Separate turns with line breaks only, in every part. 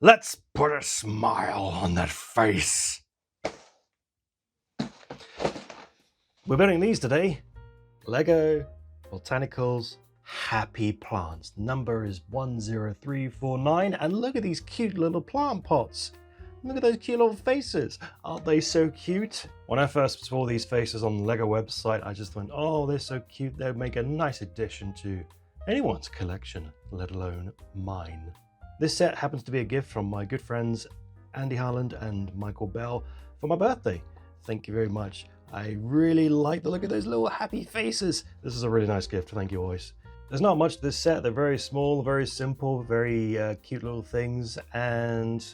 Let's put a smile on that face. We're building these today. Lego Botanicals Happy Plants. The number is 10349, and look at these cute little plant pots. Look at those cute little faces. Aren't they so cute? When I first saw these faces on the Lego website, I just went, oh, they're so cute. They'll make a nice addition to anyone's collection, let alone mine. This set happens to be a gift from my good friends Andy Harland and Michael Bell for my birthday. Thank you very much. I really like the look of those little happy faces. This is a really nice gift. Thank you, boys. There's not much to this set. They're very small, very simple, very cute little things. And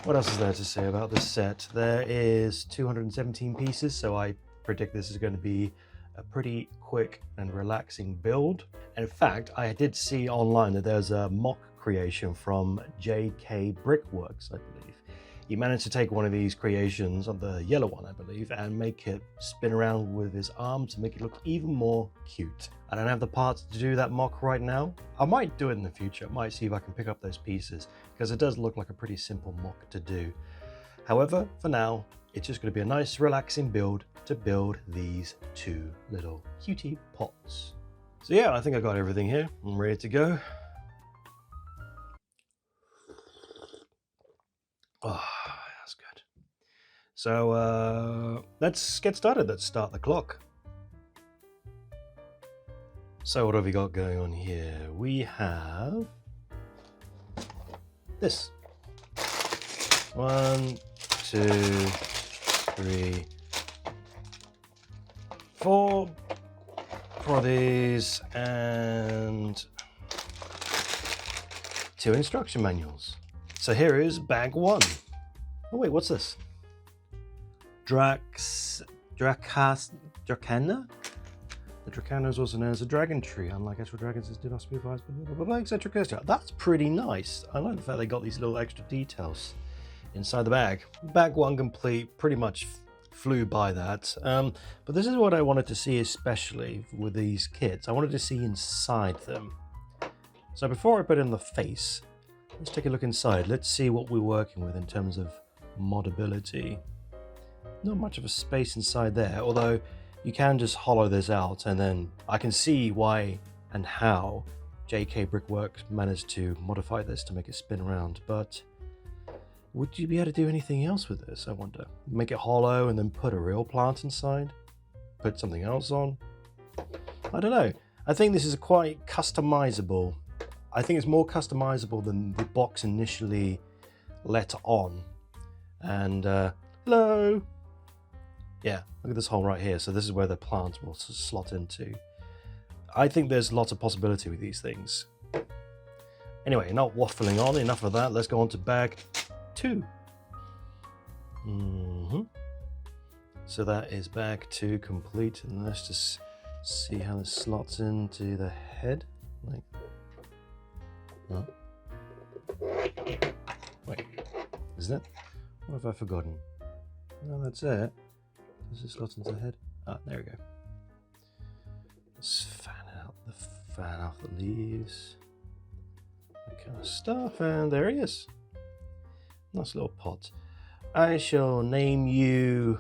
what else is there to say about this set? There is 217 pieces, so I predict this is going to be a pretty quick and relaxing build. And in fact, I did see online that there's a mock creation from JKBrickworks, I believe. He managed to take one of these creations, on the yellow one I believe, and make it spin around with his arms to make it look even more cute. I don't have the parts to do that mock right now. I might do it in the future. I might see if I can pick up those pieces, because it does look like a pretty simple mock to do. However, for now, it's just going to be a nice relaxing build to build these two little cutie pots. So yeah, I think I got everything here. I'm ready to go. Oh, that's good. So let's get started. Let's start the clock. So what have we got going on here? We have this. 1, 2, 3, 4 for these, and 2 instruction manuals. So here is bag 1. Oh wait, what's this? Dracana? The Dracana is also known as a dragon tree. Unlike actual dragons, it did not speak blah blah blah, etc. That's pretty nice. I like the fact they got these little extra details inside the bag. Bag 1 complete, pretty much flew by that. But this is what I wanted to see, especially with these kits. I wanted to see inside them. So before I put in the face, let's take a look inside. Let's see what we're working with in terms of modability. Not much of a space inside there, although you can just hollow this out, and then I can see why and how JKBrickworks managed to modify this to make it spin around. But would you be able to do anything else with this, I wonder? Make it hollow and then put a real plant inside? Put something else on? I don't know. I think this is quite customizable. I think it's more customizable than the box initially let on. And hello! Yeah, look at this hole right here. So this is where the plant will slot into. I think there's lots of possibility with these things. Anyway, not waffling on, enough of that. Let's go on to bag 2. So that is bag 2 complete. And let's just see how this slots into the head. Like, oh. Wait, isn't it? What have I forgotten? No, that's it. Does it slot into the head? Ah, there we go. Let's fan off the leaves. That kind of stuff, and there he is. Nice little pot. I shall name you.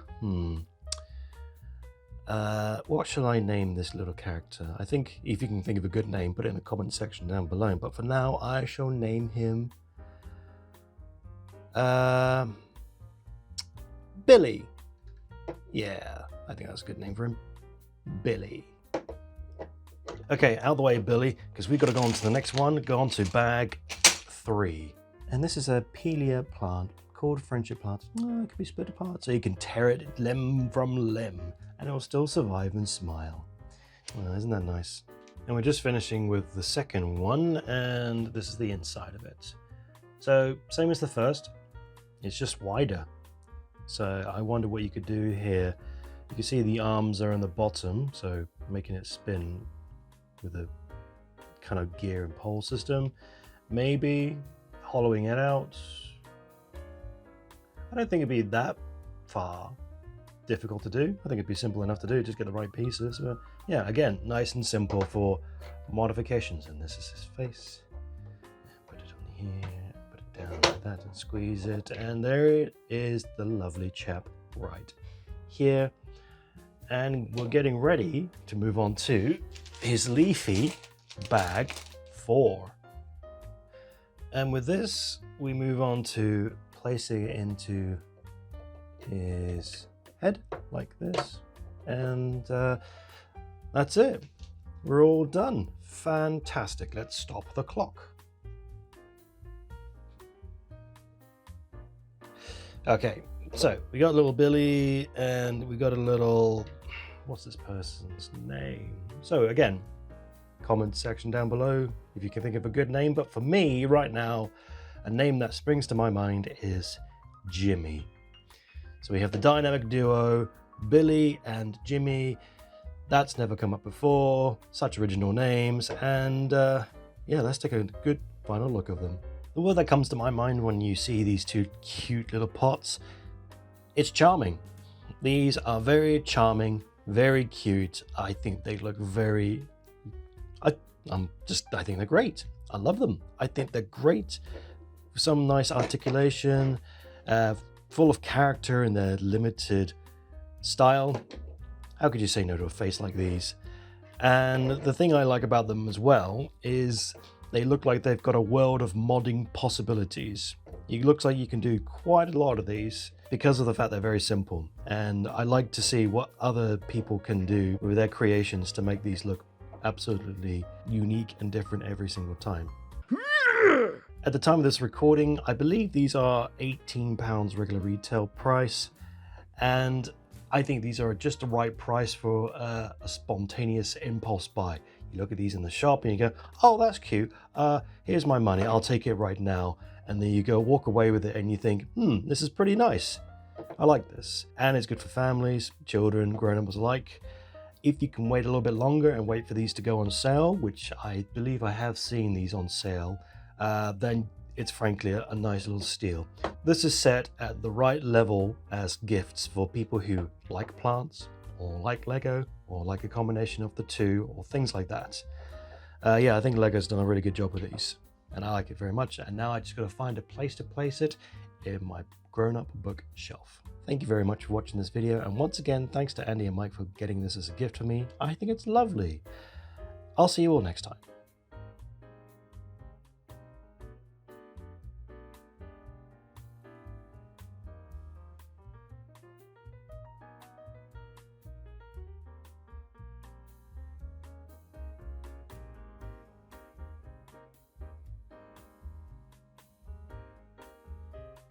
What shall I name this little character? I think if you can think of a good name, put it in the comment section down below. But for now, I shall name him Billy. Yeah, I think that's a good name for him. Billy. Okay, out the way, Billy, because we've got to go on to the next one. Go on to bag 3. And this is a Pelia plant called friendship plant. Oh, it can be split apart, so you can tear it limb from limb, and it will still survive and smile. Oh, isn't that nice? And we're just finishing with the second one, and this is the inside of it. So, same as the first, it's just wider. So I wonder what you could do here. You can see the arms are in the bottom, so making it spin with a kind of gear and pole system. Maybe hollowing it out. I don't think it'd be that far difficult to do. I think it'd be simple enough to do, just get the right pieces. But yeah, again, nice and simple for modifications. And this is his face. Put it on here, put it down like that and squeeze it. And there it is, the lovely chap right here. And we're getting ready to move on to his leafy bag 4. And with this, we move on to placing it into his head like this. And that's it. We're all done. Fantastic. Let's stop the clock. Okay, so we got little Billy and we got a little, what's this person's name? So again, comment section down below if you can think of a good name. But for me right now, a name that springs to my mind is Jimmy. So we have the dynamic duo, Billy and Jimmy. That's never come up before. Such original names. And yeah, let's take a good final look of them. The word that comes to my mind when you see these two cute little pots, it's charming. These are very charming, very cute. I think they look very, I think they're great. I love them. I think they're great. Some nice articulation, full of character in their limited style. How could you say no to a face like these? And the thing I like about them as well is they look like they've got a world of modding possibilities. It looks like you can do quite a lot of these because of the fact they're very simple. And I like to see what other people can do with their creations to make these look absolutely unique and different every single time. At the time of this recording, I believe these are £18 regular retail price. And I think these are just the right price for a spontaneous impulse buy. You look at these in the shop and you go, oh, that's cute. Here's my money. I'll take it right now. And then you go walk away with it and you think, this is pretty nice. I like this. And it's good for families, children, grown-ups alike. If you can wait a little bit longer and wait for these to go on sale, which I believe I have seen these on sale, then it's frankly a nice little steal. This is set at the right level as gifts for people who like plants or like Lego or like a combination of the two or things like that. Yeah, I think Lego's done a really good job with these and I like it very much. And now I just got to find a place to place it in my grown-up book shelf. Thank you very much for watching this video. And once again, thanks to Andy and Mike for getting this as a gift for me. I think it's lovely. I'll see you all next time.